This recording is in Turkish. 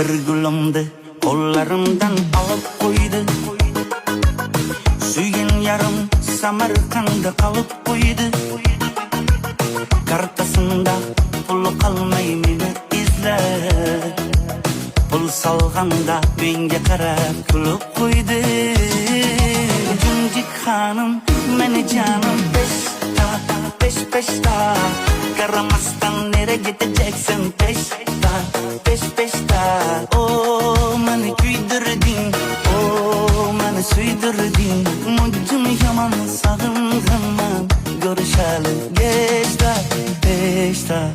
Bir gülümdi kollarımdan alıp koydu. Suyun yarım Samarkand'da kalıp koydu. Kartasında pulu kalmay meni izle. Pul salganda menga qarab kulib qo'ydi. Junjik hanım meni canım peşta Karamasdan nereye gideceksin peşta Oh meni kuydirdin Oh meni suydirdin Mucum yaman sağınganman Görüşelim peşta